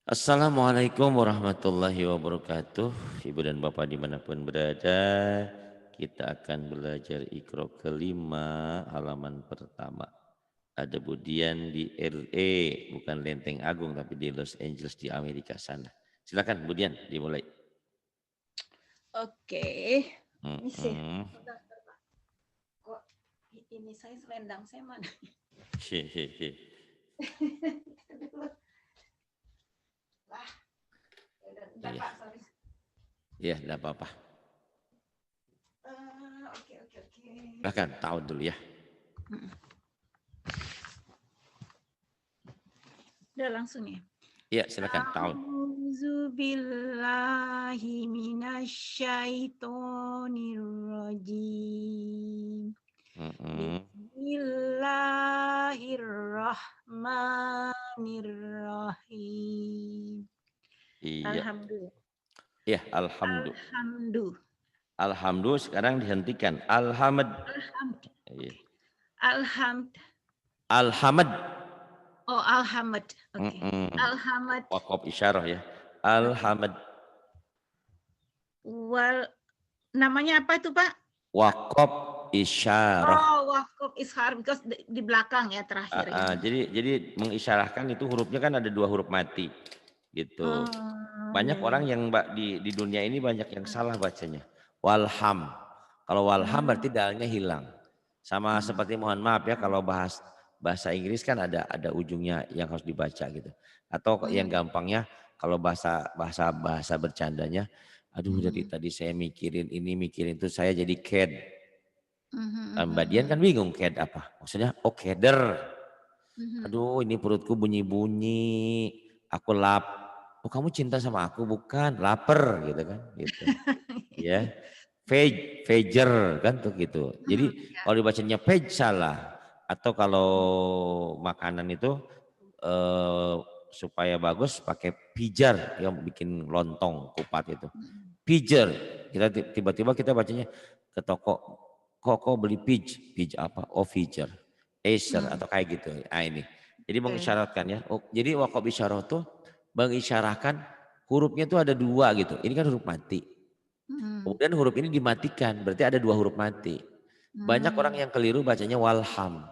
Assalamualaikum warahmatullahi wabarakatuh. Ibu dan Bapak dimanapun berada, kita akan belajar Iqra kelima halaman pertama. Ada Budian di LA, bukan Lenteng Agung tapi di Los Angeles di Amerika sana. Silakan Budian dimulai. Oke, ini sih. Mm-mm. Kok ini saya selendang saya mana? Hehehe. Lah, Iya, Pak, sorry. iya, tidak apa-apa. Oke. Silakan tahun dulu ya. Udah langsung ya. Iya, silakan tahun. A'udzu billahi minasyaitonir rajim. Mm-mm. Bismillahirrahmanirrahim. Iya, Alhamdulillah. iya, alhamdulillah. Alhamdulillah. Alhamdulillah sekarang dihentikan. Alhamd. Iya. Alhamd. Alhamd. Oh, alhamd. Oke. Mm-mm. Alhamd. Wakof isyarah ya. Alhamd. Namanya apa itu, Pak? Wakof isyarah. Oh, wakaf ishar because di belakang ya terakhir ya. Jadi mengisyarahkan itu hurufnya kan ada 2 huruf mati gitu. Banyak Ya. orang yang di dunia ini banyak yang salah bacanya. Walham. Kalau walham berarti dalnya hilang. Sama seperti mohon maaf ya kalau bahasa Inggris kan ada ujungnya yang harus dibaca gitu. Atau yang gampangnya kalau bahasa bercandanya, aduh dari tadi saya mikirin ini mikirin itu saya jadi ked. Mbak Dian kan bingung ked apa? Maksudnya oh keder. Aduh ini perutku bunyi-bunyi. Aku oh kamu cinta sama aku bukan? Laper gitu kan gitu. Ya. Veger kan tuh gitu. Jadi kalau dibacanya veg salah. Atau kalau makanan itu supaya bagus pakai pijar yang bikin lontong kupat itu. Pijar. Kita tiba-tiba kita bacanya ke toko. Kok beli pij apa? Oh pijar. Acer atau kayak gitu. Nah ini. Jadi mengisyaratkan ya. Oh, jadi wakaf isyarah tuh mengisyaratkan hurufnya tuh ada 2 gitu. Ini kan huruf mati. Kemudian huruf ini dimatikan, berarti ada 2 huruf mati. Banyak orang yang keliru bacanya walham.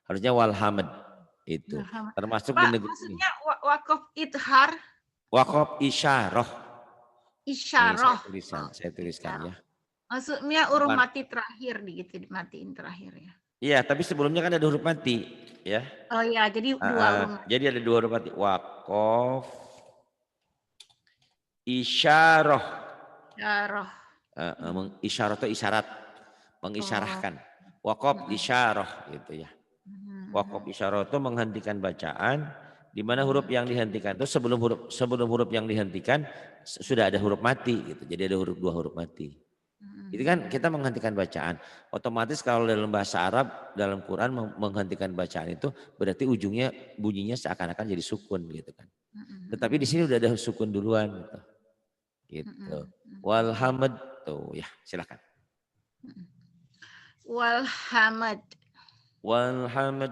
Harusnya walhamad itu. Termasuk di Pak, negeri ini. maksudnya wakaf ithar Waqaf isyarah. Ini isyarah. saya tuliskan ya. Maksudnya huruf mati terakhir gitu, dimatiin terakhir ya. Iya, tapi sebelumnya kan ada huruf mati, ya. Oh ya, jadi 2 huruf mati. Jadi ada 2 huruf mati. Waqaf isyarah. Isyarah. Isyarah itu isyarat, mengisyarahkan. Waqaf isyarah gitu ya. Waqaf isyarah itu menghentikan bacaan di mana huruf yang dihentikan itu sebelum huruf yang dihentikan sudah ada huruf mati gitu. Jadi ada 2 huruf mati. Itu kan kita menghentikan bacaan. Otomatis kalau dalam bahasa Arab dalam Quran menghentikan bacaan itu berarti ujungnya bunyinya seakan-akan jadi sukun gitu kan. Tetapi di sini udah ada sukun duluan gitu. Gitu. Walhamd tuh ya, silakan. Walhamad. Walhamd.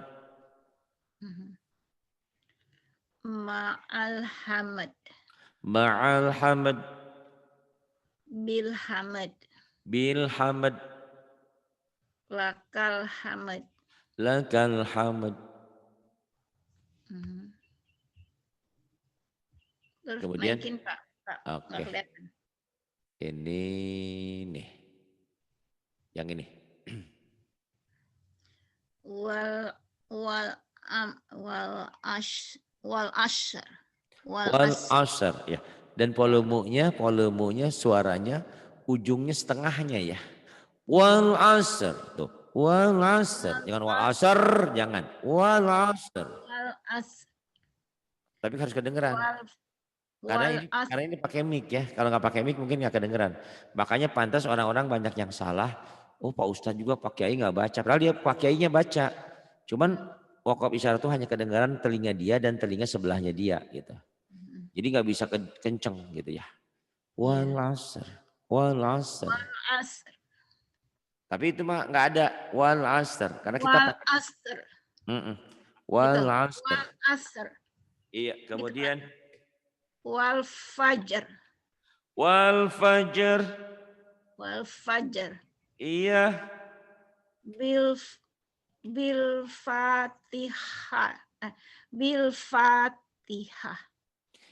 Ma'alhamad. Ma'alhamd. Bilhamad. Bilhamd. Lakal hamad. Lakal hamd. Terus Kemudian naikin Pak. Oke. Ini nih. Yang ini. Wal asr. Wal asr ya. Dan volumenya suaranya ujungnya setengahnya ya. Wal asr tuh. Wal asr. Jangan wal asr, jangan. Wal asr. Wal asr. Tapi harus kedengeran. Karena ini pakai mic ya. Kalau nggak pakai mic mungkin nggak kedengeran. Makanya pantas orang-orang banyak yang salah. Oh Pak Ustadz juga Pak Kiai nggak baca. Padahal dia Pak Kiainya baca. Cuman wakaf isyarat itu hanya kedengaran telinga dia dan telinga sebelahnya dia gitu. Jadi nggak bisa kenceng gitu ya. Wal asr. Wal asr. Tapi itu mah nggak ada wal asr. Karena kita pakai. Wal asr. Iya kemudian. wal fajr. Wal fajr. Wal fajr. Iya. Bil fatihah. Bil fatihah.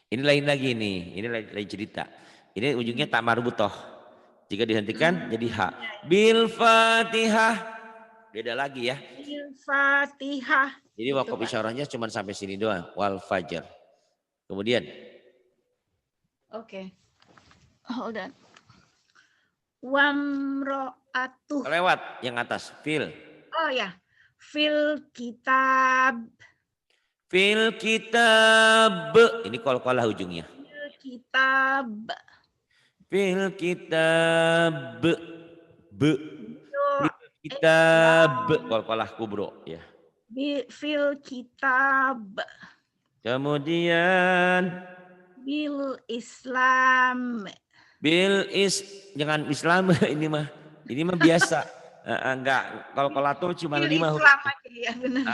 Ini lain lagi nih, ini lain cerita. Ini ujungnya tak marbutoh. Jika dihentikan jadi ha. Bil fatihah. Beda lagi ya. Bil fatihah. Jadi Gitu, wakaf Pak. isyarahnya cuma sampai sini doang. Wal fajr. Kemudian. Oke. Hold on. Wamro'atuh. Lewat yang atas. Fil. Oh ya. Fil kitab. Fil kitab. Ini kol-kolah ujungnya. Fil kitab. Fil kitab. Be. Fil Fil kitab. Kol-kolah kubro. Ya. Fil kitab. Kemudian. Bil Islam. Jangan Islam ini mah biasa. Enggak, kol-kolah tuh cuma Bil 5 huruf. Islam aja ya benar.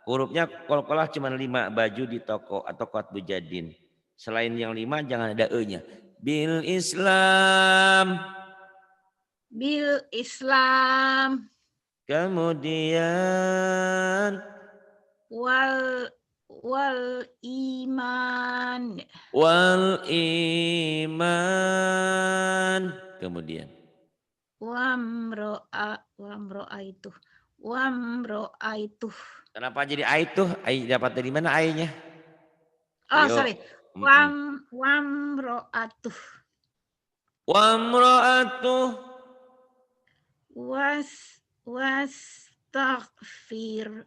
Hurufnya kol-kolah cuma 5, baju di toko atau qatbu jadin. Selain yang 5 jangan ada e-nya. Bil Islam. Bil Islam. Kemudian wal iman. Wal iman. Kemudian Wamro'a itu. kenapa jadi ai tuh? Ai dapat dari mana ainya? Oh, Ayo. sorry. Wamro'atuh. Wamro'atuh. Wastaghfir.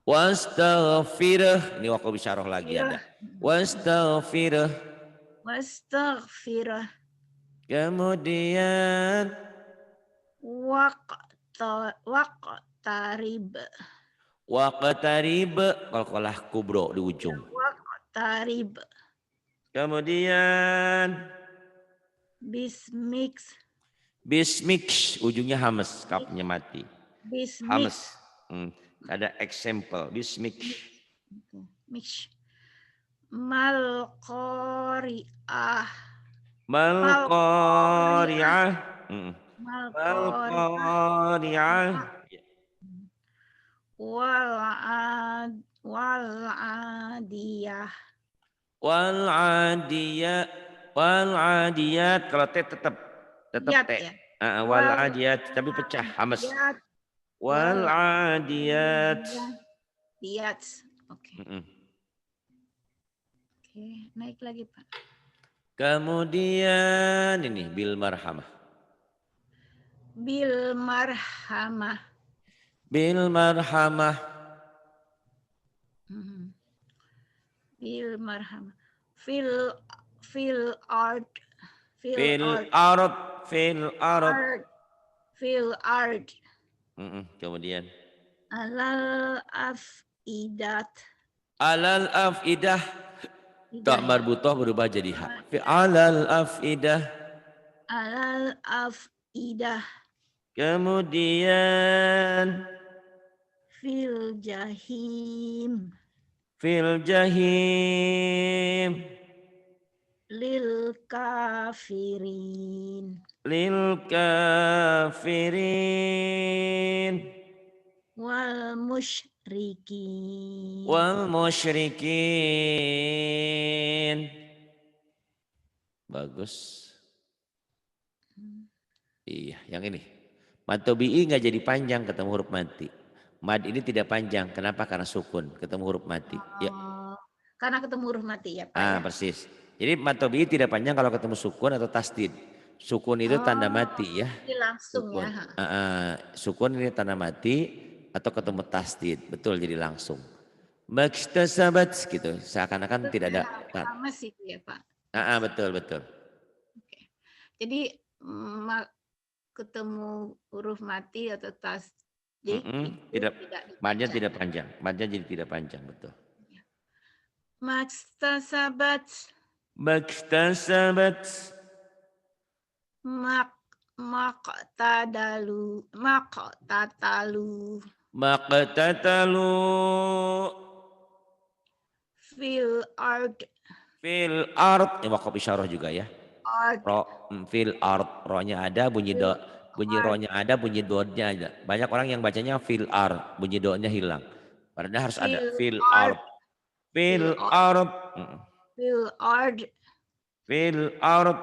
Wastaghfirah. Ini wakaf isyarah lagi ada. Wastaghfirah. Wastaghfirah. Kemudian waqtarib. Waqtarib. Qalqalah kubro di ujung. Waqtarib. Kemudian Bismik. Ujungnya hamas, kapnya mati. Bismik. Hamas. Ada example. Bismik. Malqari'ah. Malqari'ah. Malqari'ah. Wal'adiyah. Wal'adiyat. Kalau T tetap T. Ya. Wal'adiyat tapi pecah hamas. Wal'adiyat. Oke. Oke, naik lagi, Pak. Kemudian ini bil marhamah. Bil marhamah. Bil marhamah. Bil marhamah. Fil ard. Fil ard. Kemudian Alal afidat. Alal afidah. Tak marbutoh berubah jadi ha. Alal afidah. Alal afidah. Kemudian Fil jahim. Fil jahim. Lil kafirin. Lil kafirin. Wal musyrikin. Wal musyrikin. Bagus. Iya, yang ini. Mad tobi'i nggak jadi panjang ketemu huruf mati. Mad ini tidak panjang. Kenapa? Karena sukun ketemu huruf mati. Ya. Karena ketemu huruf mati ya Pak. Ya? Persis. Jadi mad tobi'i tidak panjang kalau ketemu sukun atau tasdid. Sukun itu tanda mati ya. Ini langsung sukun. ya. Sukun ini tanda mati atau ketemu tasdid. Betul, jadi langsung. Maktasabat gitu. Seakan-akan tidak ada. Sama sih ya Pak. Betul. Oke. Jadi ketemu huruf mati atau tasdid tidak madnya tidak panjang. Madnya jadi tidak panjang, betul. Maktasabat. Maktatalu. Maqtatalu Fil ard. fil ard. Waqaf isyarah juga ya. Ard. Fil ard. Ro-nya ada, Fil bunyi ard. ro-nya ada, bunyi do-nya ada. Banyak orang yang bacanya fil ard, bunyi do-nya hilang. Padahal harus ada Fil fil ard. ard. Fil Fil ard. ard. Fil ard. Fil ard.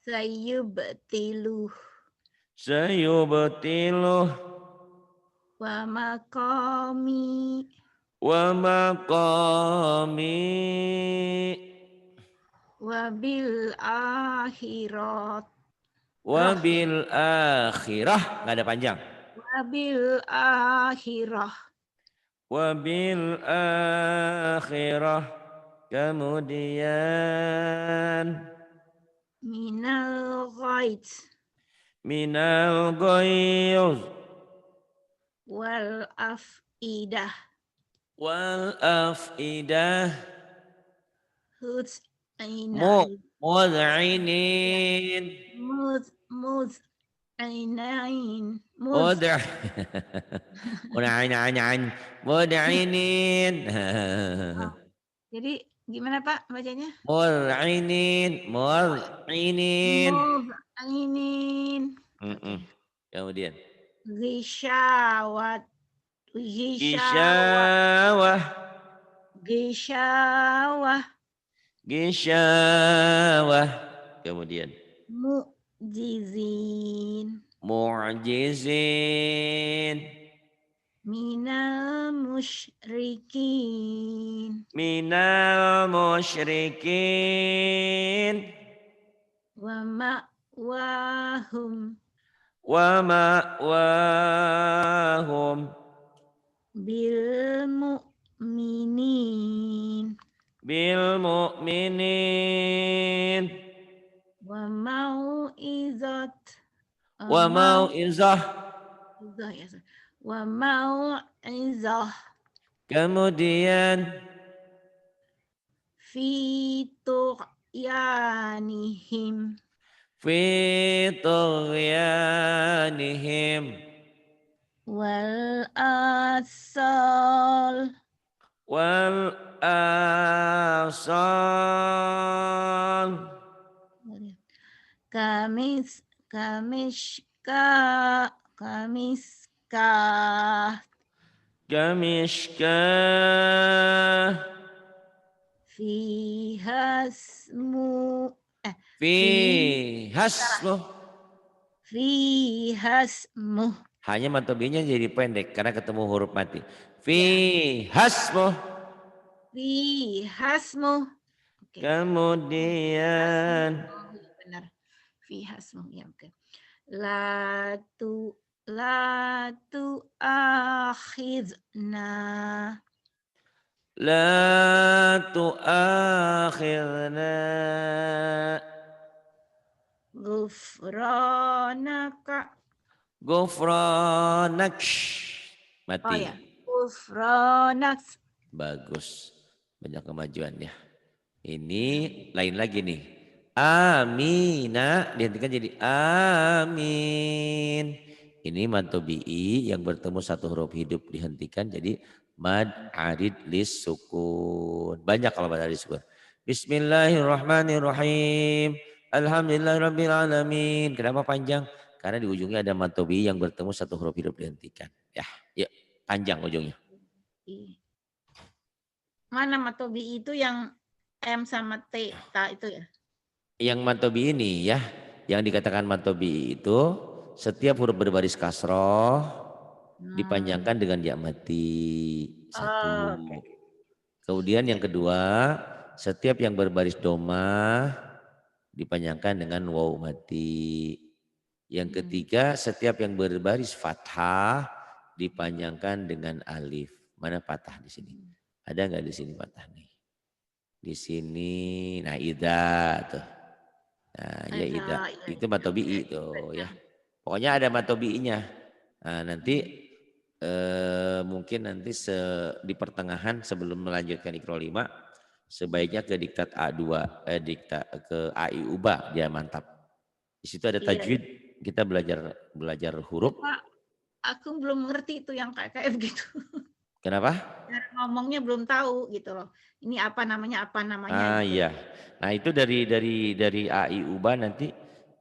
Sayubtiluh. Sayubtiluh. Wa maqami. Wa maqami. Wa bil akhirat. Wabil akhirah. Nggak ada panjang. Wabil akhirah. Wabil akhirah. Kemudian. Minal ghaid. Minal ghaidh. Wal afidah. Wal afidah. Hud ainain. Mud'inin. Mud ainain. Mud'inin. Mud'inin. Jadi gimana Pak bacanya? Mud'inin. Mud'inin. Mud'inin. Kemudian. Ghisyawat. Gisyawah. Ghisyawah. Gisyawah. Kemudian. Mu'jizin. Mu'jizin. Minal musyrikin. Minal musyrikin. Wa ma'wahum. Wa ma'wahum. Bil mu'minin. Bil mu'minin. Wa mau'izat. Wa mau'izah. Wa mau'izah. Kemudian. Fi tughyanihim. Fi tughyanihim. Wal asal. Wal asal. Kamishka. Fihasmu. Fihasmu. Hanya mantobinya jadi pendek karena ketemu huruf mati. Fihasmu. Fihasmu. Kemudian. Benar. Fihasmu. Ya, oke. La tu'akhidna. La tu'akhidna. Gufranaka. Gufranak. Mati. Oh ya. Gufranak. Bagus. Banyak kemajuan ya. Ini lain lagi nih. Amina. Dihentikan jadi amin. Ini mantobi'i yang bertemu satu huruf hidup dihentikan jadi mad arid lis sukun. Banyak kalau mad arid sukun. Bismillahirrahmanirrahim. Alhamdulillahirabbil alamin. Kenapa panjang? Karena di ujungnya ada mantobi'i yang bertemu satu huruf hidup dihentikan. Ya, yuk panjang ujungnya. Mana mantobi'i itu yang M sama T, ta itu ya? Yang mantobi'i ini ya, yang dikatakan mantobi'i itu setiap huruf berbaris kasroh dipanjangkan dengan ya mati. Satu. Kemudian yang kedua, setiap yang berbaris domah dipanjangkan dengan waw mati. Yang ketiga, setiap yang berbaris fathah dipanjangkan dengan alif. Mana fathah di sini? Ada nggak di sini fathah nih? Di sini, nah ida tuh. Nah, ya ida. Itu matobi'i tuh ya. Pokoknya ada matobi'inya. Nah, nanti mungkin nanti di pertengahan sebelum melanjutkan Iqra 5 sebaiknya ke diktat A2 diktat ke AI Uba dia mantap. Di situ ada tajwid, kita belajar huruf. aku belum ngerti itu yang kayak begitu. Kenapa? Cara ngomongnya belum tahu gitu loh. Ini apa namanya Ah gitu. iya. Nah itu dari A I U B A nanti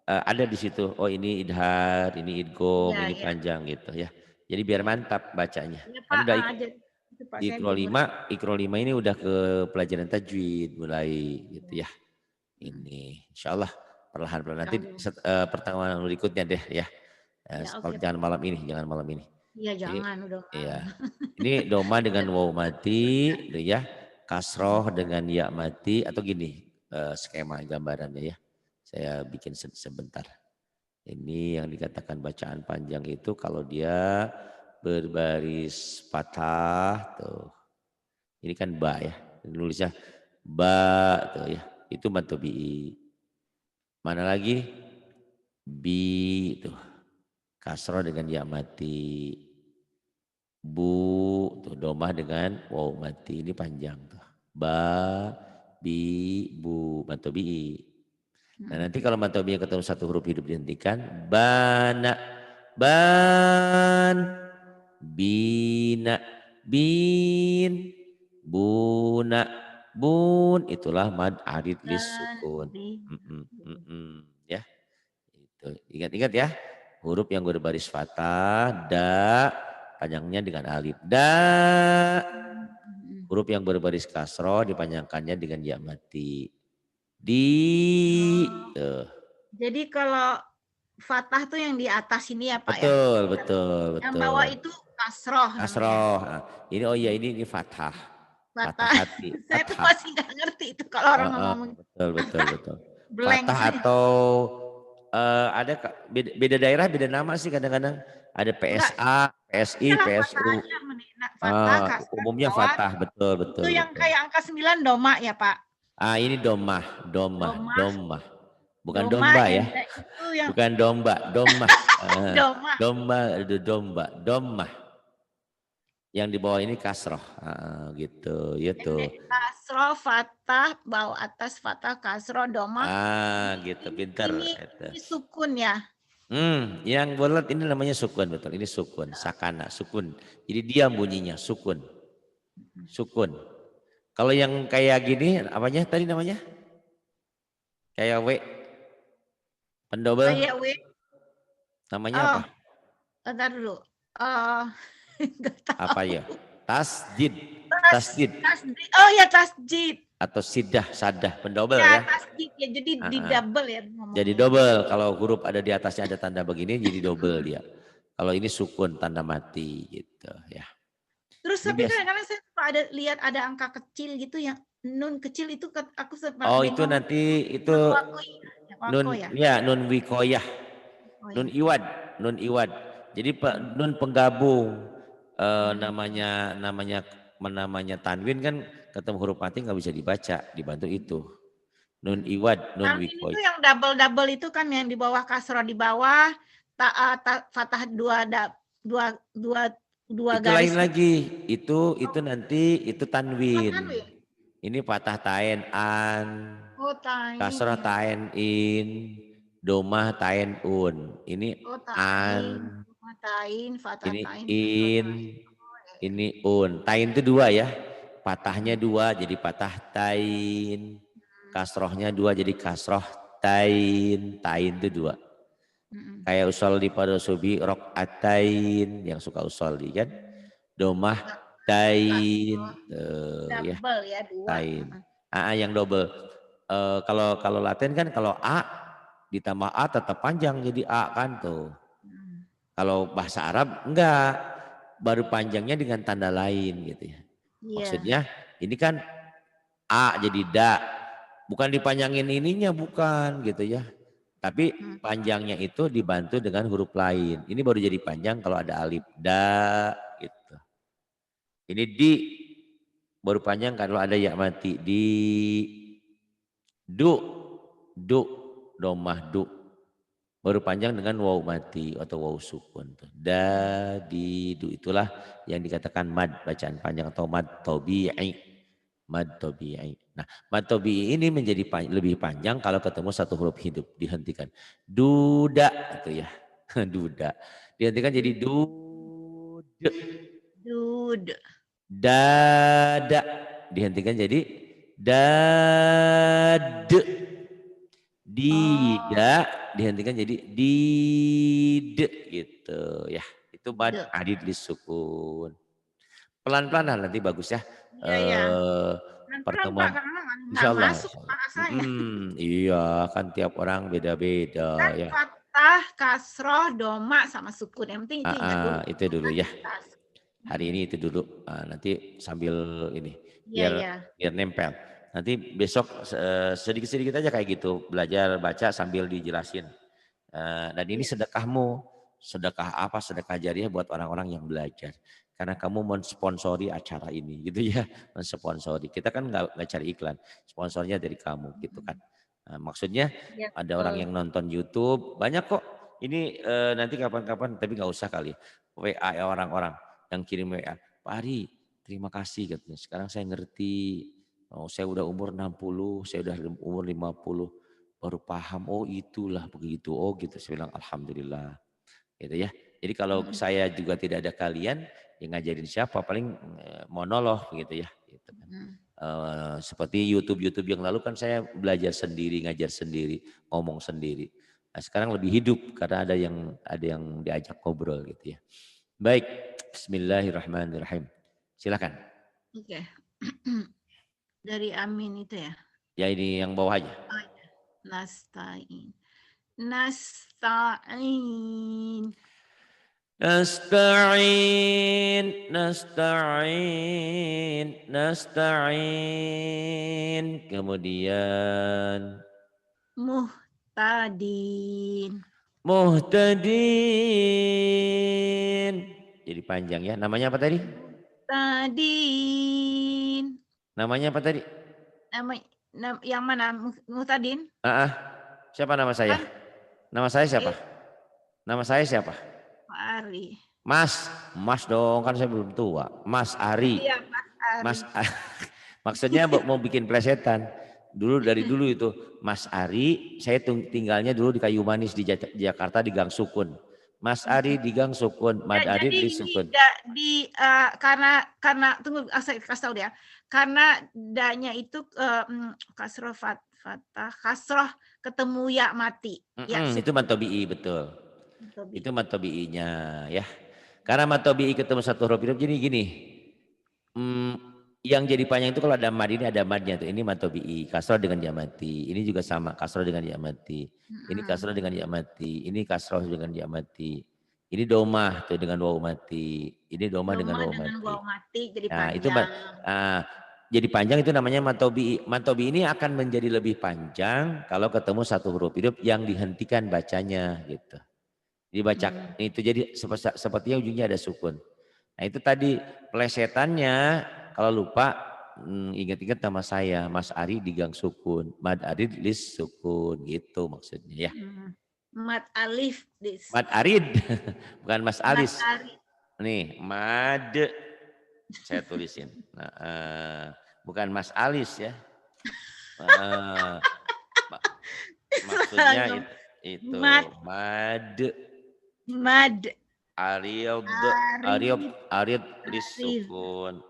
ada di situ. Oh ini idhar, ini idgom, Iya, ini iya. panjang gitu ya. Jadi biar Iya, mantap bacanya. iya Kan Pak. udah Jadi itu Pak saya Ikro belum ngerti. 5, Ikro 5 ini udah ke pelajaran tajwid mulai gitu Ya. ya. Ini insya Allah perlahan-lahan Insya nanti Allah. pertemuan berikutnya deh ya. Ya oke Jangan Pak. malam ini, jangan malam ini. Iya Ini jangan udah malam. iya. Ini doma dengan waw mati gitu ya. Kasroh dengan ya mati atau gini skema gambarannya ya. Saya bikin sebentar. Ini yang dikatakan bacaan panjang itu kalau dia berbaris patah tuh. Ini kan ba ya. Nulisnya ba tuh ya. Itu matobi'i. Mana lagi? Bi tuh. Kasroh dengan ya mati. Bu tuh domah dengan waw mati. Ini panjang tuh. Ba, bi, bu. Matobi'i. Nah nanti kalau matobi'i yang ketemu satu huruf hidup dihentikan. Bana. Ban. Bina. Bin. Buna. Bun. Itulah mad arid lis Dan sukun. di Ya. Itu. Ingat-ingat ya. Huruf yang berbaris fathah. Da. Panjangnya dengan alif. Da. Huruf yang berbaris kasroh dipanjangkannya dengan ya mati. Di. Tuh. Jadi kalau fathah tuh yang di atas ini ya Pak ya. Betul, betul, Yang betul. bawah itu kasroh namanya. Kasroh. Nah, ini oh iya ini fathah. Fathah Fathah. hati. Saya tuh Fathah. masih nggak ngerti itu kalau orang ngomong Betul, betul, betul. blank Fathah saya. atau ada beda daerah, beda nama sih kadang-kadang. Ada Enggak, PSA, PSI, iyalah fathah PSU. aja fathah kasroh di Umumnya bawah. fathah, betul, Itu betul, yang betul. kayak angka 9 doma ya Pak. Ini domah, domah, Doma, domah. Bukan doma domba ya. enda itu yang Bukan domba, domah. doma. Domba, itu domba, domah. Yang di bawah ini kasroh, gitu, gitu. Kasroh, fathah, bawah atas fathah, kasroh, doma. Gitu, pinter. Ini sukun ya. Yang bulat ini namanya sukun, betul. Ini sukun, sakana, sukun. Jadi diam bunyinya, sukun, sukun. Kalau yang kayak gini, apanya tadi namanya? Kayak W, pendobel, Kayak W. namanya Oh, apa? bentar dulu. Nggak Apa tahu. ya? Tasjid, tasjid. Oh ya tasjid. Atau sidah, sadah, pendobel Ya ya. tasjid ya. Jadi di double ya ngomongnya. Jadi double, kalau huruf ada di atasnya ada tanda begini, jadi double dia. Kalau ini sukun, tanda mati gitu ya. Terus Ini tapi biasa. kadang-kadang saya lihat ada angka kecil gitu yang nun kecil itu aku sempat Oh itu bingung. nanti itu nun Wako ya. ya nun wikoyah, Oh, nun ya. iwad, nun iwad. Jadi nun penggabung namanya tanwin kan ketemu huruf mati nggak bisa dibaca, dibantu itu. Nun iwad, nun Tanwin itu wikoyah. yang double itu kan yang di bawah kasroh di bawah, fathah dua Itu garis. lain lagi, itu nanti itu tanwin. Tanwin. Ini patah tain an, Oh, tain. kasroh tain in, domah tain un. Ini Oh, an, fathah ini tain. in, ini un. Tain itu dua ya. Patahnya dua jadi patah tain. Kasrohnya dua jadi kasroh tain. Tain itu dua. Kayak usolli pada subi rok'atain yang suka usolli kan. Domah tain. Ya, Double ya dua. tain. Yang double. Kalau Latin kan kalau A ditambah A tetap panjang jadi A kan tuh. Kalau bahasa Arab enggak, baru panjangnya dengan tanda lain gitu ya. Maksudnya ini kan A jadi da, bukan dipanjangin ininya bukan gitu ya. Tapi panjangnya itu dibantu dengan huruf lain. Ini baru jadi panjang kalau ada alif da gitu. Ini di baru panjang kalau ada ya mati di du domah du baru panjang dengan waw mati atau waw sukun. Da di du itulah yang dikatakan mad bacaan panjang atau mad tabi'i. Mad tabi'i. Nah, mad tabi'i ini menjadi lebih panjang kalau ketemu satu huruf hidup dihentikan. Duda itu ya. Duda. Dihentikan jadi du Dud. Dada. Dihentikan jadi dad. Dida dihentikan jadi did gitu ya. Itu mad De. adid disukun. Pelan-pelan nanti bagus ya. Iya, ya. Pelan-pelan Pak, Pertemuan karena nggak insyaallah, masuk insyaallah. Pak saya. Iya kan tiap orang beda-beda Kan ya. fathah, kasroh, doma sama sukun. Yang penting itu ingat dulu. Itu dulu ya. Tonalitas. Hari ini itu dulu. Nanti sambil ini Iya, biar ya. biar nempel. Nanti besok sedikit-sedikit aja kayak gitu, belajar baca sambil dijelasin. Dan ini sedekahmu, sedekah apa? Sedekah jariah buat orang-orang yang belajar. Karena kamu mensponsori acara ini gitu ya, mensponsori. Kita kan nggak cari iklan, sponsornya dari kamu gitu kan. Maksudnya Ya, ada orang yang nonton YouTube, banyak kok. Ini nanti kapan-kapan, tapi nggak usah kali. WA orang-orang yang kirim WA, Pak Ari, terima kasih katanya. Sekarang saya ngerti. Oh, saya udah umur 60, saya udah umur 50, baru paham, oh itulah begitu, oh gitu. Saya bilang alhamdulillah, gitu ya. Jadi kalau saya juga tidak ada kalian, yang ngajarin siapa, paling monolog gitu ya. Gitu kan. Seperti YouTube yang lalu kan saya belajar sendiri, ngajar sendiri, ngomong sendiri. Nah, sekarang lebih hidup karena ada yang diajak ngobrol gitu ya. Baik, Bismillahirrahmanirrahim. Silakan. Oke. Dari Amin itu ya. Ya ini yang bawah aja. Nasta'in. Nasta'in. Nasta'in, nasta'in, nasta'in. Kemudian Muhtadin. muhtadin. Jadi panjang ya. Namanya apa tadi? Muhtadin. Namanya apa tadi? Yang mana? Muhtadin? Siapa nama saya? Nama saya siapa? Nama saya siapa? Pak Ari. Mas dong, kan saya belum tua. Mas Ari. Iya, Mas Ari. Maksudnya mau bikin plesetan. Dari dulu itu Mas Ari, saya tinggalnya dulu di Kayu Manis di Jakarta di Gang Sukun. Mas Ari di Gang Sukun, Mad Ari di Sukun. Karena tunggu saya kasih tahu ya. Karena danya itu kasroh fathah, kasroh ketemu ya mati. Ya, itu matobi'i betul. Itu matobi'inya ya. Karena matobi'i ketemu satu huruf hidup jadi gini. Yang jadi panjang itu kalau ada mad ini ada madnya tuh. Ini matobi'i, kasroh dengan ya mati. Ini juga sama, kasroh dengan ya mati. Ini kasroh dengan ya mati. Ini kasroh dengan ya mati. Ini domah tuh dengan waw mati. Ini domah dengan waw mati. Jadi nah, panjang. itu jadi panjang itu namanya matobi'i. Matobi'i ini akan menjadi lebih panjang kalau ketemu satu huruf hidup yang dihentikan bacanya gitu. Dibaca itu jadi sepertinya ujungnya ada sukun. Nah itu tadi plesetannya kalau lupa ingat-ingat nama saya Mas Ari di Gang Sukun, Mad Arid Lis Sukun gitu maksudnya ya. Mad Alif Lis. Mad Arid bukan Mas Alis. Mad Arid. Nih Mad saya tulisin. Bukan Mas Alis ya. Maksudnya itu Mad Arid Lis Sukun.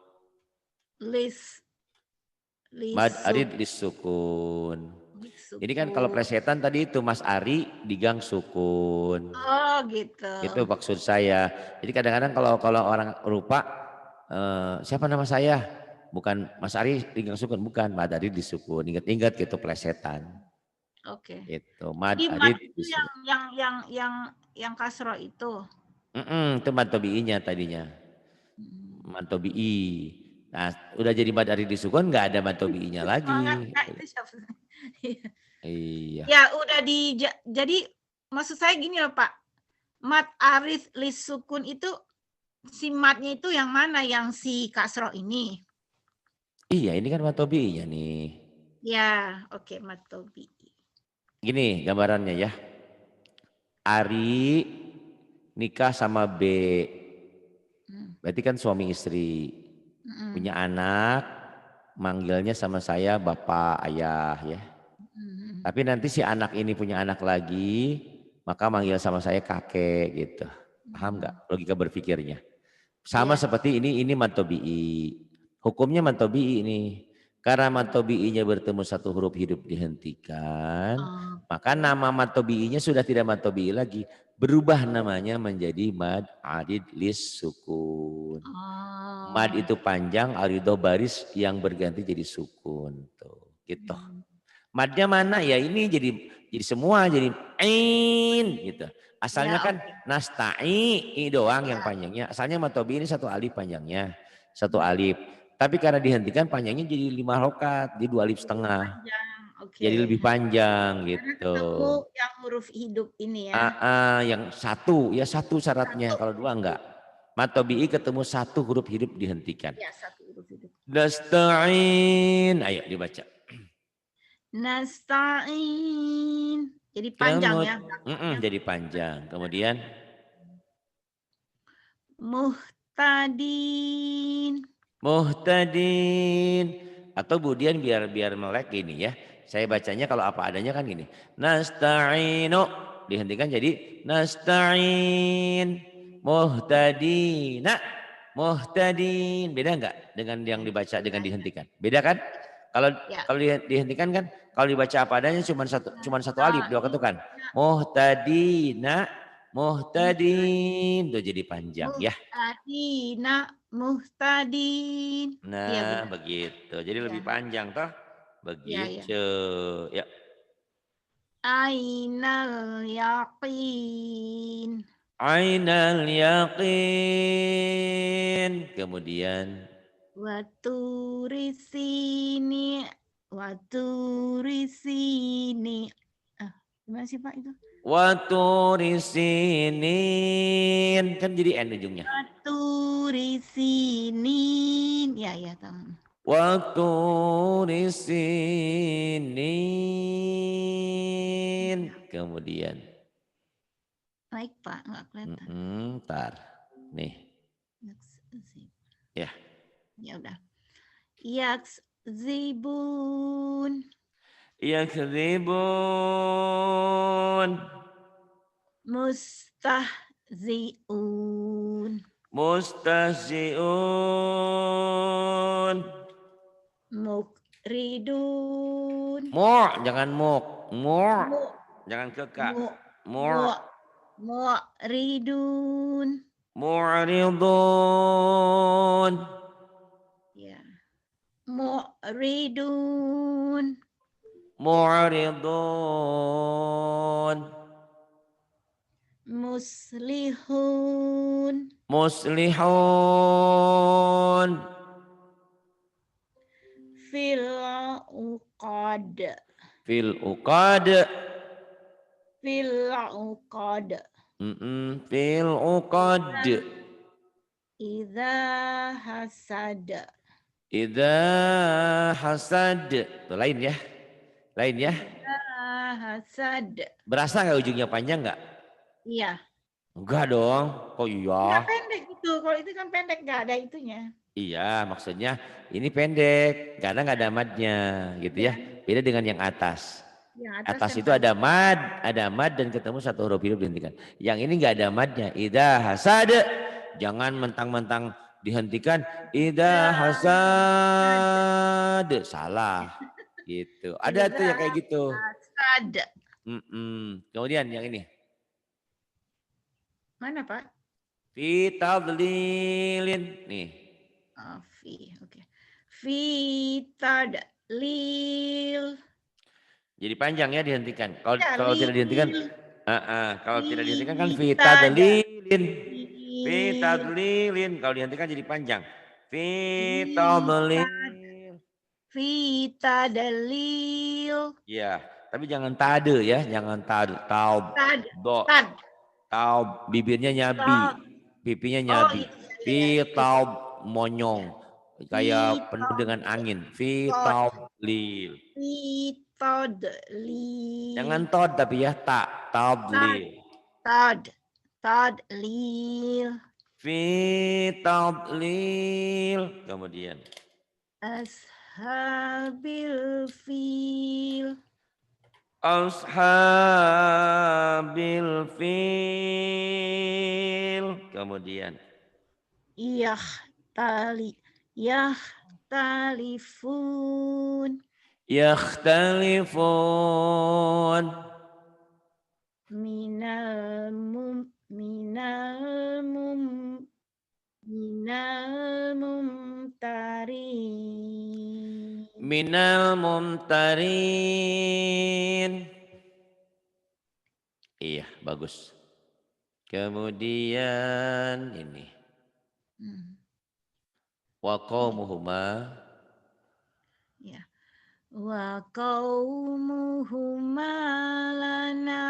Mad Arid Lis Sukun. Ini kan kalau plesetan tadi itu Mas Ari di Gang Sukun. Oh gitu. Itu maksud saya. Jadi kadang-kadang kalau orang lupa siapa nama saya? Bukan Mas Ari di Gang Sukun, bukan Mad Arid di Sukun. Ingat-ingat gitu plesetan. Oke. Itu Mad Arid itu yang kasroh itu. Itu mantobi'inya tadinya. Mantobi'i. Nah, udah jadi Mad Arid di Sukun nggak ada mantobi'inya lagi. Iya. Ya udah jadi maksud saya gini loh Pak. Mad Arid Lis Sukun itu si madnya itu yang mana, yang si kasroh ini? Iya, ini kan mantobi'inya nih. Ya, oke, mantobi'i. Gini gambarannya ya. Ari nikah sama B. Berarti kan suami istri. Punya anak, manggilnya sama saya bapak, ayah ya. Tapi nanti si anak ini punya anak lagi, maka manggil sama saya kakek gitu. Paham nggak logika berpikirnya? Sama Iya. seperti ini mad tabi'i. Hukumnya mad tabi'i ini. Karena mad tabi'inya bertemu satu huruf hidup dihentikan, maka Oke. nama mad tabi'inya sudah tidak mad tabi'i lagi. Berubah namanya menjadi mad arid lis sukun. Mad Oh. itu panjang, arido baris yang berganti jadi sukun. Tuh, gitu. Madnya mana? Ya ini jadi semua jadi ain gitu. Asalnya Ya, kan oke. nasta'i doang yang Ya. panjangnya. Asalnya matobi ini satu alif panjangnya. Satu alif. Tapi karena dihentikan panjangnya jadi 5 rokat. Jadi 2 alif Jadi setengah. panjang. Oke. Jadi lebih panjang Karena gitu. ketemu yang huruf hidup ini ya. Yang satu, ya satu syaratnya. Satu. Kalau dua enggak. Matobi'i ketemu satu huruf hidup dihentikan. Ya, satu huruf hidup. Nasta'in. Ayo dibaca. Nasta'in. Jadi panjang ya belakangnya. Jadi panjang. Kemudian Muhtadin. muhtadin. Atau kemudian biar melek gini ya. Saya bacanya kalau apa adanya kan gini. Nasta'inu. Dihentikan jadi nasta'in. Muhtadina. Muhtadin. Beda enggak dengan yang dibaca dengan dihentikan? Beda kan? Kalau Ya. kalau dihentikan kan kalau dibaca apa adanya cuma satu alif dua ketukan. Nasta'ina. Muhtadina. Muhtadin. Muhtadin. Tuh jadi panjang ya. Muhtadina. Muhtadin. Iya Nah, benar. begitu. Jadi Ya. lebih panjang toh. Ya, ya. Begitu. Ya. Ainal yaqin. Ainal yaqin. Kemudian Waturi sini. Waturi sini. Gimana sih Pak itu? waturi sinin. Kan jadi N ujungnya. Waturi sinin. Ya, ya, tahu. Waturi sinin. Kemudian. Baik Pak, nggak kelihatan. Ntar. Nih. Ya. Ya udah. Yakzibun. Yakzibun. Mustahziun. Mustahziun. Mukridun. Jangan muk. Mu. Jangan keka. Mu. Mu. Mu'ridun. Mu'ridun. Ya. Mu'ridun. Mu'ridun. Muslihun. Muslihun. Fil uqad. Fil uqad. Fil uqad. Fil uqad. Idza hasad. Idza hasad. Tuh lain ya. Lain ya. Idza hasad. Berasa nggak ujungnya panjang nggak? Iya. Enggak dong. Kok iya? Enggak pendek gitu. Kalau itu kan pendek nggak ada itunya. Iya, maksudnya ini pendek karena nggak ada madnya gitu ya. Beda dengan yang atas. Yang Atas kan itu ada mad dan ketemu satu huruf hidup dihentikan. Yang ini nggak ada madnya. Idza hasad. Jangan mentang-mentang dihentikan. Idza hasad. Salah. Gitu. Ada tuh yang kayak gitu. Hasad. Kemudian yang ini. Mana Pak? Fi tadlilin. Nih. Oke. Fi tadlil. Jadi panjang ya dihentikan. Kalau Ya, kalau tidak dihentikan, kalau tidak dihentikan kan fi tadlilin. Fi tadlilin. Kalau dihentikan jadi panjang. Fi tadlil. Fi tadlil. Ya, tapi jangan tade ya, jangan tade. Taub. Do. Taub. Bibirnya nyabi. Pipinya nyabi. Fi taub monyong. Kayak penuh dengan angin. Fi tadlil. Fi tadlil. Jangan tod tapi ya tak. Tadlil. Tadlil. Fi tadlil. Kemudian. Ashabil fil. Ashabil fil. Kemudian. Yahtalifun. Yakhtalifun. Minal mum minal mum minal mumtarin. Minal mumtarin. Iya, bagus. Kemudian ini. Wa qaumuhuma. Ya. Wa qaumuhuma lana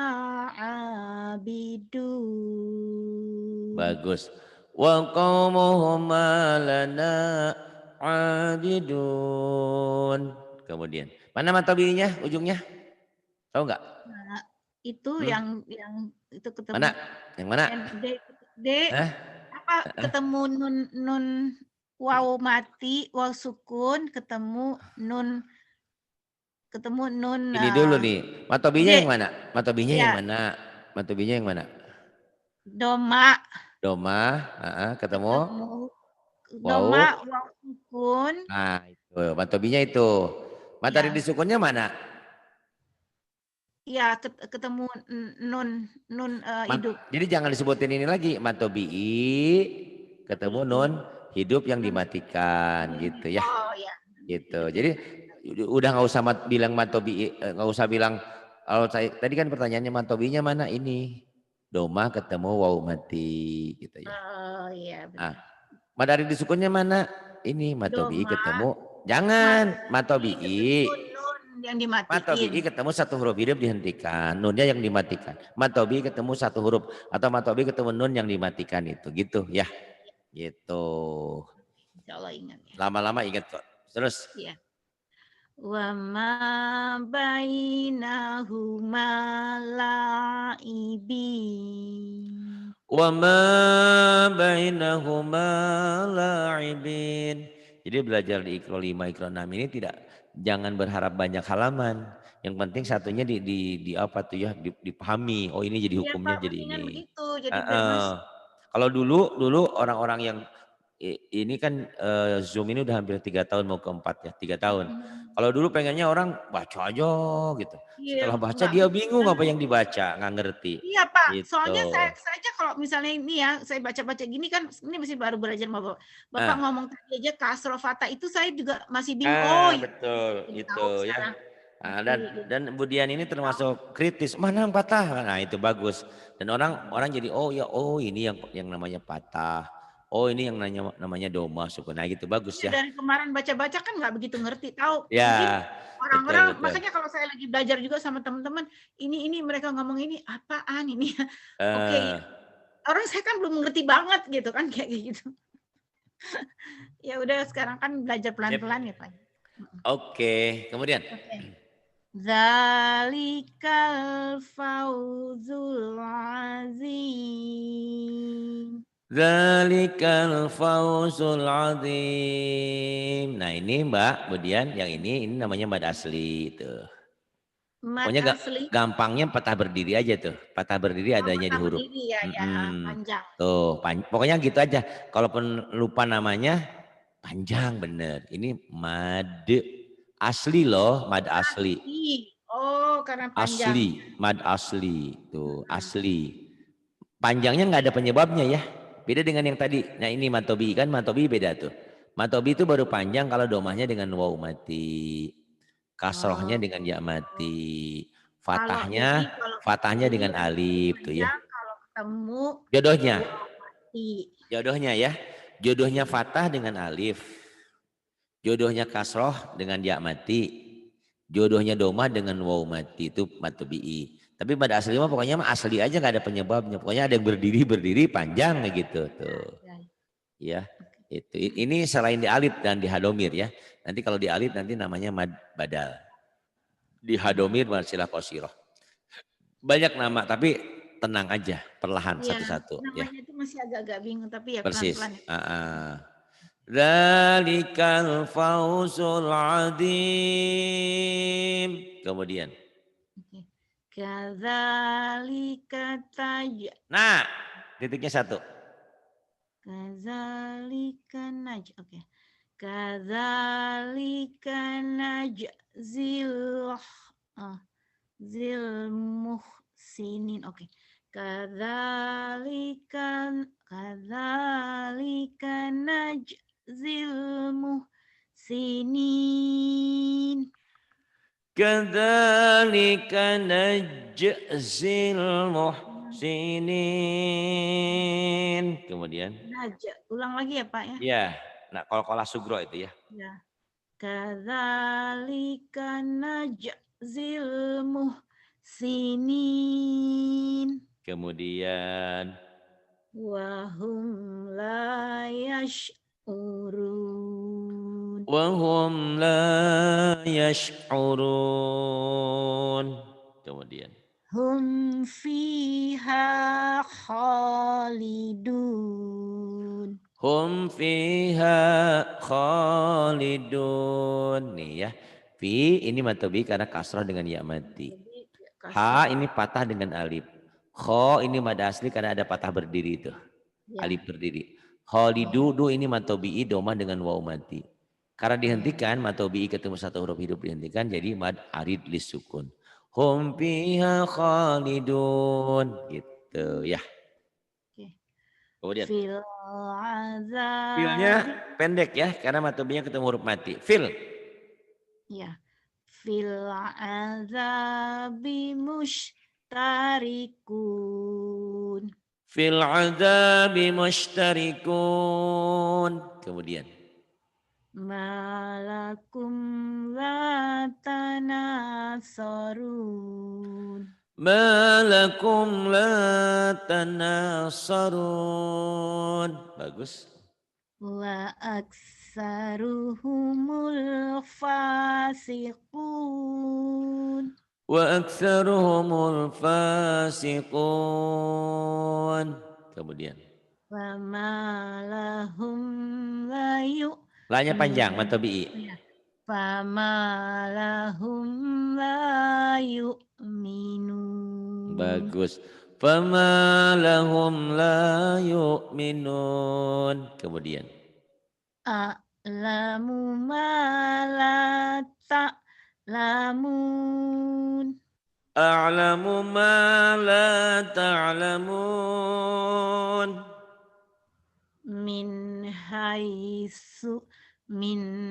abidun. Bagus. Wa qaumuhuma lana abidun. Kemudian, mana matobinya ujungnya? Tahu nggak? Nah, itu Hmm? yang itu ketemu Mana? Yang mana? D Hah? apa ketemu nun waw mati, waw sukun, ketemu nun Ini dulu nih. Matobinya D yang mana? Matobinya yang ya mana? Matobinya yang mana? doma Doma, ketemu ketemu doma wau. waw sukun Nah, itu matobinya itu. Matahari ya disukunnya mana? ya ketemu nun nun hidup. Jadi jangan disebutin ini lagi. Matobi'i ketemu nun hidup yang Nun dimatikan gitu ya. oh ya Gitu. hidup yang Jadi udah nggak usah bilang matobi'i, nggak usah bilang. Kalau tadi kan pertanyaannya matobi'nya mana ini? Doma ketemu wau mati gitu ya. oh iya Nah, benar. matahari disukunnya mana? Ini matobi'i Doma ketemu. Jangan mati ketemu matobi'i. nun yang dimatiin. Matobi ketemu satu huruf hidup dihentikan, nunnya yang dimatikan. Matobi ketemu satu huruf atau matobi ketemu nun yang dimatikan itu, gitu ya, gitu. Insya Allah ingat ya. Lama-lama ingat kok. Terus, Iya. Wa ma bainahuma la'ibin. wa ma bainahuma la'ibin. Jadi belajar di Iqra 5, Iqra 6 ini jangan berharap banyak halaman. Yang penting satunya di apa tuh ya, dipahami. Oh ini jadi Iya hukumnya Pak, jadi mendingan ini. begitu. Jadi biar Mas Kalau dulu orang-orang yang ini kan Zoom ini udah hampir 3 tahun mau ke 4 ya, 3 tahun. Kalau dulu pengennya orang baca aja gitu. iya Setelah baca enggak dia gitu bingung kan. apa yang dibaca, nggak ngerti. Iya Pak, Gitu. soalnya saya aja kalau misalnya ini ya, saya baca-baca gini kan, ini masih baru belajar sama Bapak. Bapak Ah, ngomong tadi aja kasroh fata itu saya juga masih bingung. Oh iya, betul jadi itu tahu ya. sekarang. Nah, Ngerti gitu. dan Budian ini termasuk kritis. Mana yang patah? Nah itu bagus. Dan orang jadi oh ini yang namanya patah. Oh ini yang namanya doma sukun. Nah gitu bagus Iya ya. dari kemarin baca-baca kan nggak begitu ngerti, tahu. Mungkin Ya betul orang-orang betul. makanya kalau saya lagi belajar juga sama teman-teman, ini mereka ngomong ini apaan ini ya? Oke, Eh, orang saya kan belum ngerti banget gitu kan kayak gitu. Ya udah sekarang kan belajar sip. pelan-pelan ya Pak. Oke, kemudian. Oke. Zalikal fawzul azim. Dzalikal fawzul azim. Nah ini Mbak Budian, yang ini namanya mad asli tuh. Mat Pokoknya asli. gampangnya patah berdiri aja tuh. Patah berdiri Oh, adanya di patah huruf. berdiri ya, ya panjang. Tuh, pokoknya gitu aja. Kalaupun lupa namanya, panjang bener. Ini mad asli loh, mad asli. Asli. Oh, karena panjang. Mad asli. Tuh, asli. Panjangnya nggak ada penyebabnya ya. Beda dengan yang tadi. Nah ini matobi kan, matobi beda tuh. Matobi itu baru panjang kalau domahnya dengan waw mati. Kasrohnya Oh, dengan ya mati. Fatahnya, kalau fatahnya jadi dengan lebih alif tuh ya. panjang kalau ketemu Jodohnya, waw mati. jodohnya ya. Jodohnya fatah dengan alif. Jodohnya kasroh dengan ya mati. Jodohnya domah dengan waw mati itu matobi'i. Tapi pada asli mah pokoknya mah asli aja nggak ada penyebabnya. Pokoknya ada yang berdiri panjang gitu tuh. Ya, Ya, oke. itu. Ini selain di alif dan di hadomir ya. Nanti kalau di alif nanti namanya mad badal. Di hadomir marsilah qasiroh. Banyak nama tapi tenang aja, perlahan Iya, satu-satu ya. namanya itu masih agak-agak bingung tapi ya Persis. pelan-pelan ya. Dzalikal fawzul azim. Kemudian. Oke. Kadzalika Nah, titiknya satu. Kadzalika oke. Kadzalika najzil zil muhsinin. Oke. Kadzalika najzil muhsinin. Kadzalika najzil muhsinin. Kemudian. Ulang lagi ya Pak ya. Ya. Nah, qalqalah sugro itu ya. Ya. Kadzalika najzil muhsinin. Kemudian. Wahum la yash'urun. Wahum la yash'urun. Kemudian. Hum fiha khalidun. Hum fiha khalidun. Nih ya. Fi ini matobi karena kasrah dengan ya mati. Ha ini patah dengan alif. Kho ini mad asli karena ada patah berdiri itu. Ya. Alif berdiri. Khalidu ini matobi doma dengan waw mati. Karena dihentikan matobi ketemu satu huruf hidup dihentikan jadi mad arid lisukun. Hum fiha khalidun gitu ya. Kemudian filnya pendek ya karena matobinya ketemu huruf mati. Fil. Ya. Fil azabi mushtarikun. Fil azabi mushtarikun. Kemudian. Malakum la tanasarun. Malakum la tanasarun. Bagus. Wa aksaruhumul fasiqun. Wa aktsaruhumul fasiqun. Kemudian. Wa ma lahum la La-nya panjang, matobi'i. Fama lahum la yu'minun. Bagus. Fama lahum la yu'minun. Kemudian. A'lamu ma la ta'lamun. A'lamu ma la ta'lamun. Min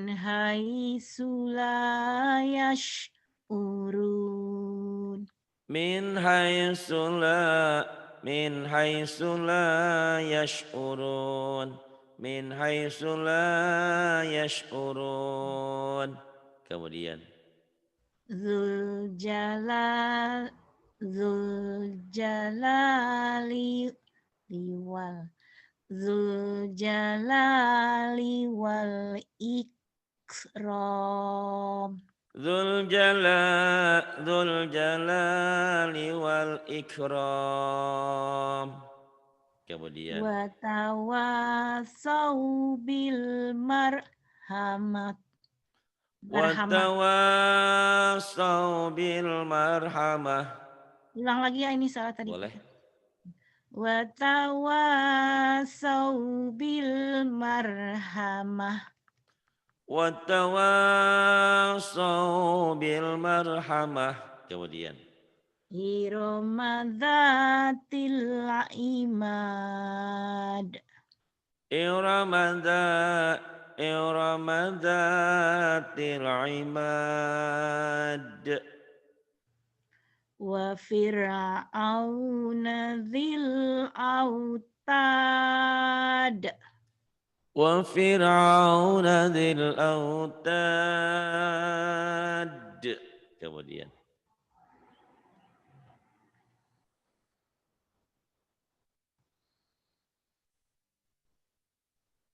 haisu la yash'urun. Min haisu la yash'urun. Min haisu la yash'urun. Kemudian. Zul jalali wal ikram. Dzul jalali wal ikram. Kemudian. Wa tawasau bil marhamat. Wa tawasau bil marhamah. Ulang lagi ya, ini salah tadi. Boleh. Wa tawasau bil marhamah. Wa tawasau bil marhamah. Kemudian. Irama dzatil imad. Irama dzatil imad. Wa fir'auna dzil autad. Wa fir'auna dzil autad. Kemudian.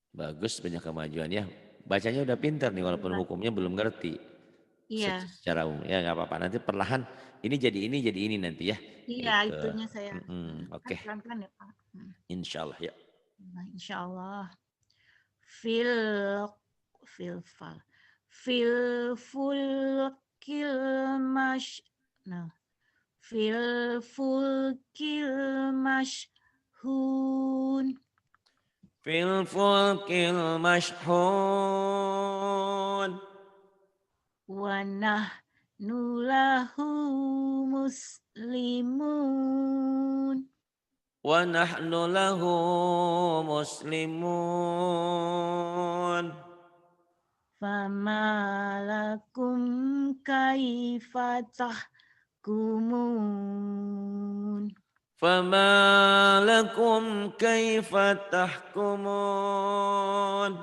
Bagus, banyak kemajuan ya. Bacanya udah pintar nih walaupun hukumnya belum ngerti. Iya. Secara umum ya nggak apa-apa. Nanti perlahan ini jadi ini nanti ya. Iya, itunya saya. Oke. Pelan-pelan ya Pak. Insyaallah ya. Insyaallah. Fil fulkil mashhun. fil fulkil mashhun wa nahnu lahu muslimun wa nahnu lahu muslimun fama lakum kaifa tahkumun fama lakum kaifa tahkumun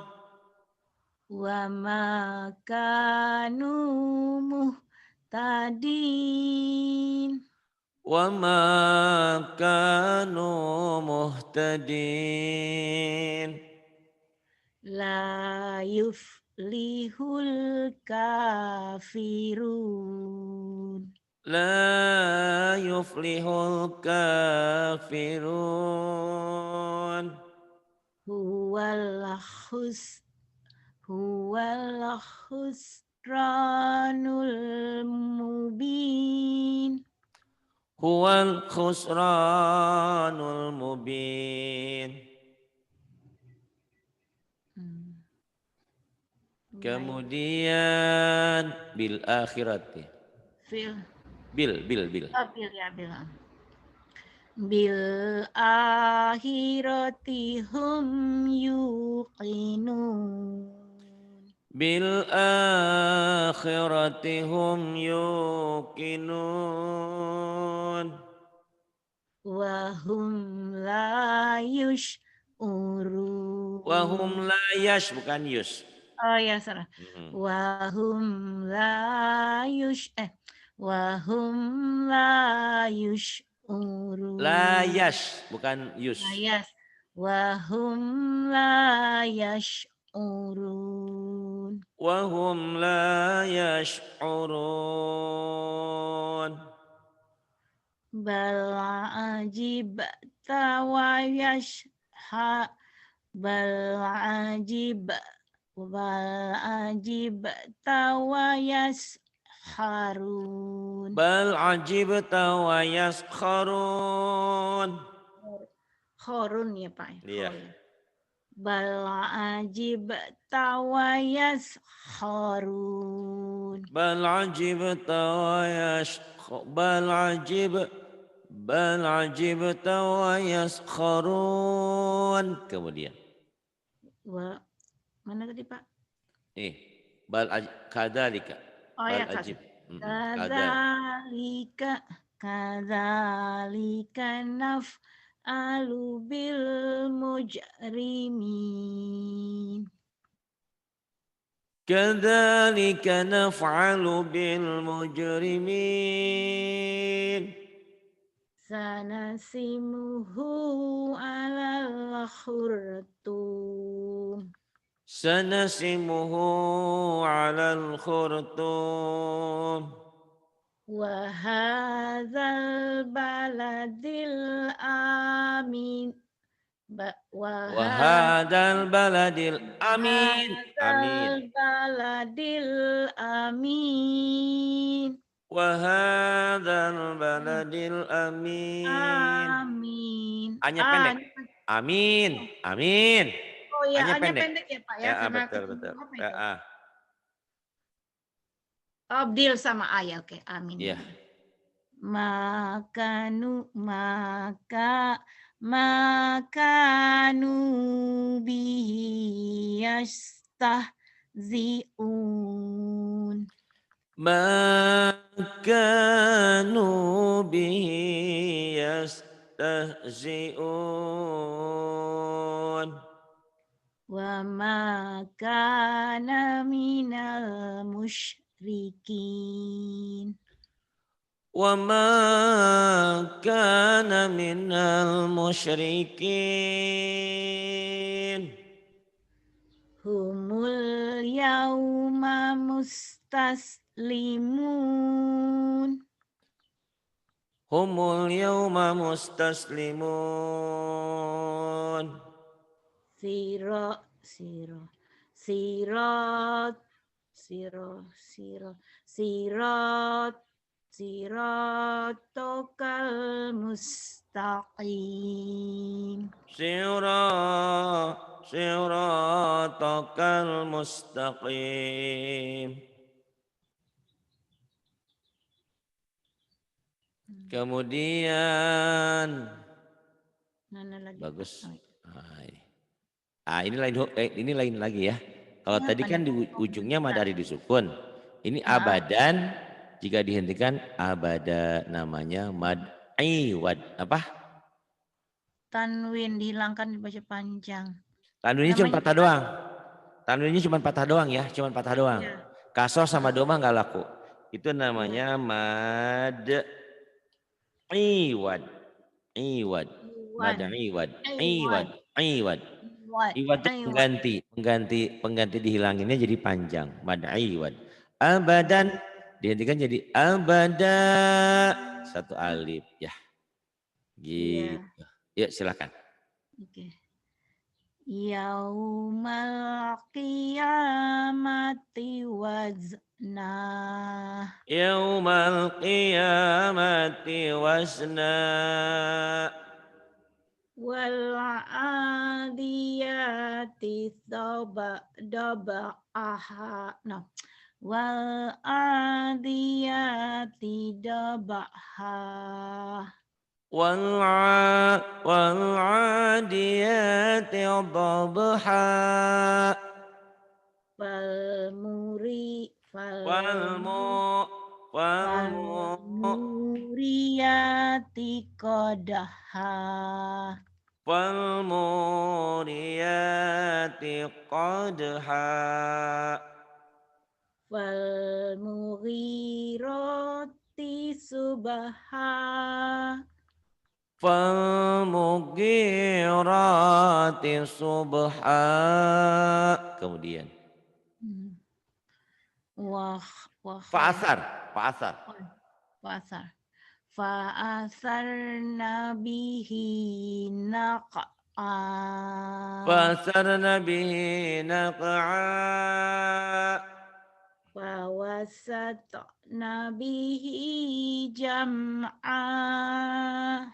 wa ma kanu muhtadin wa ma kanu muhtadin la yuflihul kafirun la yuflihul kafirun huwal khusranul mubin huwal khusranul mubin. Kemudian bil akhirati. Bil. Bil akhirati hum yuqinun. Bil akhirati hum yuqinun. Wa hum la yush'urun. Wa hum la yash, bukan yus. Oh ya, salah. Wa hum la yush'urun. La yash, bukan yus. Wa hum la yash'urun. Wa hum la yash'urun. Bal ajibta wa yashha bal ajibta wa yasharun. Bal ajibta wa yaskharun. Khorun ya Pak. Iya. Bal ajibta wa yaskharun. Bal ajibta wa yaskharun. Kemudian. Mana tadi Pak? Kadzalika. Oh ya, kadzalika naf'alu bil mujrimin. Kadzalika naf'alu bil mujrimin. Sanasimuhu 'alal khurtum. Sanasimuhu 'alal khurtum. Wa hadzal baladil amin. Wa hadzal baladil amin. Wa hadzal baladil amin. Hanya pendek. Amin. Oh ya, hanya pendek ya Pak ya. Karena betul. Abdil sama ayah, oke. Amin. Iya. Makanu bihi yastahzi'un. Makanu bihi yastahzi'un. Wa ma kana minal musyrikin. Wa ma kana minal musyrikin. Humul yawma mustaslimun. Humul yawma mustaslimun. siratal mustaqim. Siratal mustaqim. Kemudian Mana lagi? bagus. Oh, Ini lain lagi ya. Kalau ya, tadi pada kan di ujungnya mad ari disukun. Ini abadan jika dihentikan abada namanya mad iwad. Apa? tanwin dihilangkan dibaca panjang. Tanwinnya cuma Namanya patah doang. Tanwinnya cuma patah doang ya, cuma patah doang. ya. Kasroh sama doma nggak laku. Itu namanya mad iwad. Iwad. Mad iwad. Iwad. Iwad. Iwad itu pengganti dihilanginnya jadi panjang. Mad iwad. Abadan dihentikan jadi abada. Satu alif ya. Gitu. Yuk silakan. Oke. Yaumal qiyamati wazna. Yaumal qiyamati wasna. Wal adiyati daba'aha. No. Wal adiyati daba'ha. والعاديات ضبحا فالموريات قدحا فالموريات قدحا فالمغيرات صبحا فالمغيرات صبحا. Kemudian Fa'asar. Fa'asarna bihi naq'a. Fa'asarna bihi naq'a. Fawasatna bihi jam'a.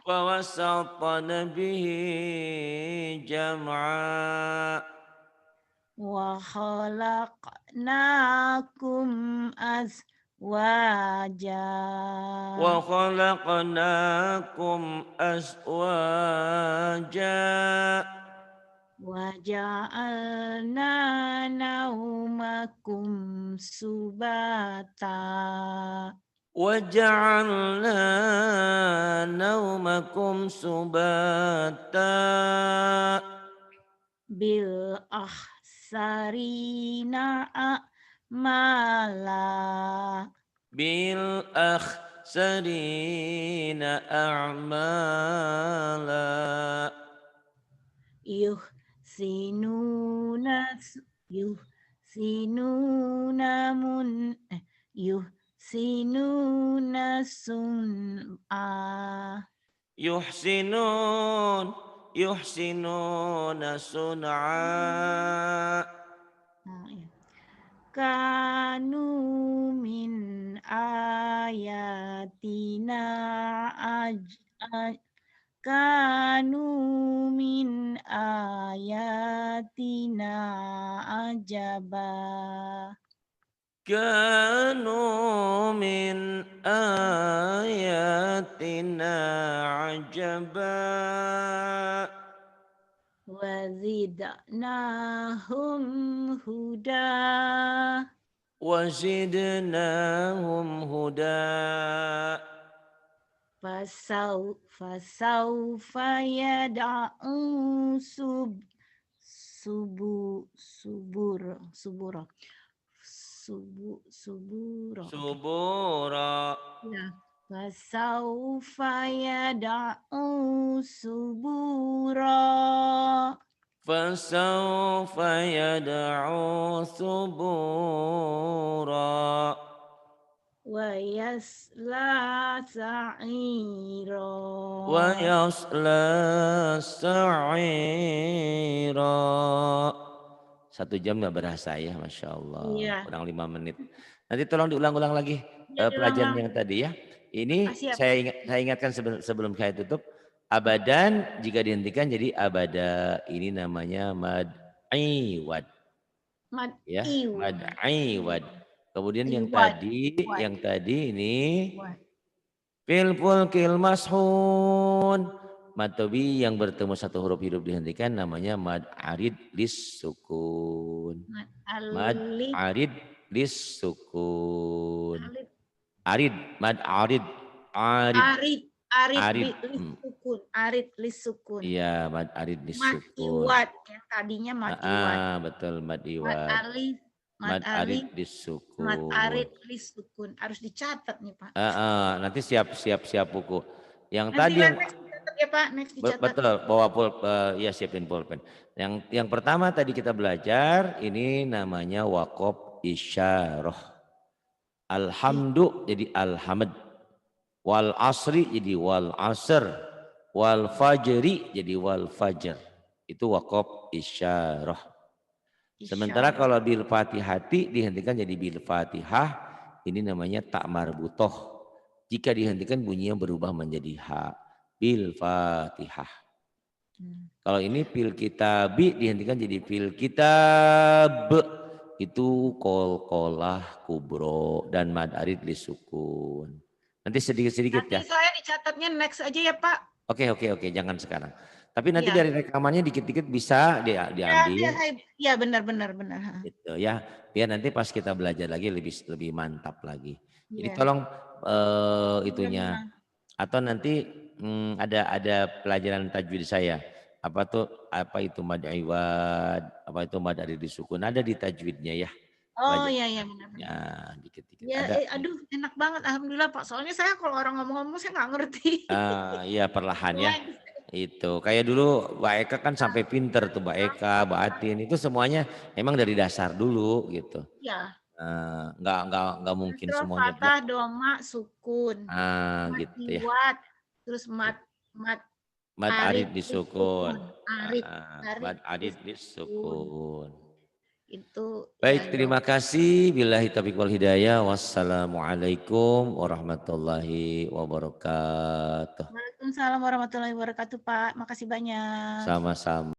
Fawasatna bihi jam'a. Wa khalaqnakum azwaja. Wa khalaqnakum azwaja. Wa ja'alna naumakum subata. Wa ja'alna naumakum subata. Bil akhsarina a'mala. Bil akhsarina a'mala. Yuhsinuna sun'a. Yuhsinuna sun'a. Kanu min ayatina ajaba. Kanu min ayatina ajaba. Wazidnahum huda. Fasawfa yad'u subura. Ya. Fasawfa yad'u subura. Fasawfa yad'u subura. Wa yasla sa'ira. Wa yasla sa'ira. 1 jam nggak berasa ya, Masya Allah. Kurang 5 menit. Nanti tolong diulang-ulang lagi pelajaran yang tadi ya. Ini Makasih ya, Pak. saya ingatkan sebelum saya tutup, abadan jika dihentikan jadi abada. Ini namanya mad iwad. Mad Ya, mad iwad. iwad. Kemudian Iwad. yang tadi ini Iwad. fil fulkil mashhun. Mad tobi yang bertemu satu huruf hidup dihentikan namanya mad arid lis sukun. Mad Mad alif. arid lis sukun. Alif. Arid, mad arid, arid, Arid. Arid arid. lis sukun. Arid lis sukun. Iya, mad arid lis Mad sukun. iwad. Yang tadinya mad iwad. Betul, mad Mad iwad. alif. Mad Mad arid alif. lis Mad sukun. arid lis sukun. Harus dicatat nih, Pak. Nanti siap buku. Yang Nanti tadi yang next dicatat ya, Pak. Next dicatat. betul bawa ya siapin pulpen. Yang pertama tadi kita belajar ini namanya waqaf isyarah. Alhamdu jadi alhamd. Wal asri jadi wal asr. Wal fajri jadi wal fajr. Itu waqaf isyarah. Sementara kalau bil fatihati dihentikan jadi bil fatihah. Ini namanya tak marbutoh. Jika dihentikan bunyinya berubah menjadi ha. Bil fatihah. Kalau ini fil kitabi dihentikan jadi fil kitab. Itu kol-kolah kubro dan mad arid lisukun. Nanti sedikit-sedikit ya. Nanti saya dicatatnya next aja ya, Pak. Oke, jangan sekarang. Tapi nanti Iya. dari rekamannya dikit-dikit bisa diambil. Iya, benar. Gitu ya. Biar nanti pas kita belajar lagi lebih mantap lagi. Jadi Iya. tolong itunya. Atau nanti ada pelajaran tajwid saya. Apa itu mad iwad, apa itu mad arid disukun, ada di tajwidnya ya. Oh iya benar. Ya, dikit-dikit ya, ada. Aduh, enak banget alhamdulillah Pak. Soalnya saya kalau orang ngomong-ngomong saya nggak ngerti. Iya perlahan ya. Itu kayak dulu Mbak Eka kan sampai pinter tuh Mbak Eka, Mbak Atin itu semuanya emang dari dasar dulu gitu. Iya. Nggak mungkin semuanya. Fathah, doma, sukun. Gitu ya. Terus mat arid disukun. Mad arid disukun. Itu. Baik, terima kasih. Billahi taufiq wal hidayah. Wassalamualaikum warahmatullahi wabarakatuh. Waalaikumsalam warahmatullahi wabarakatuh, Pak. Makasih banyak. Sama-sama.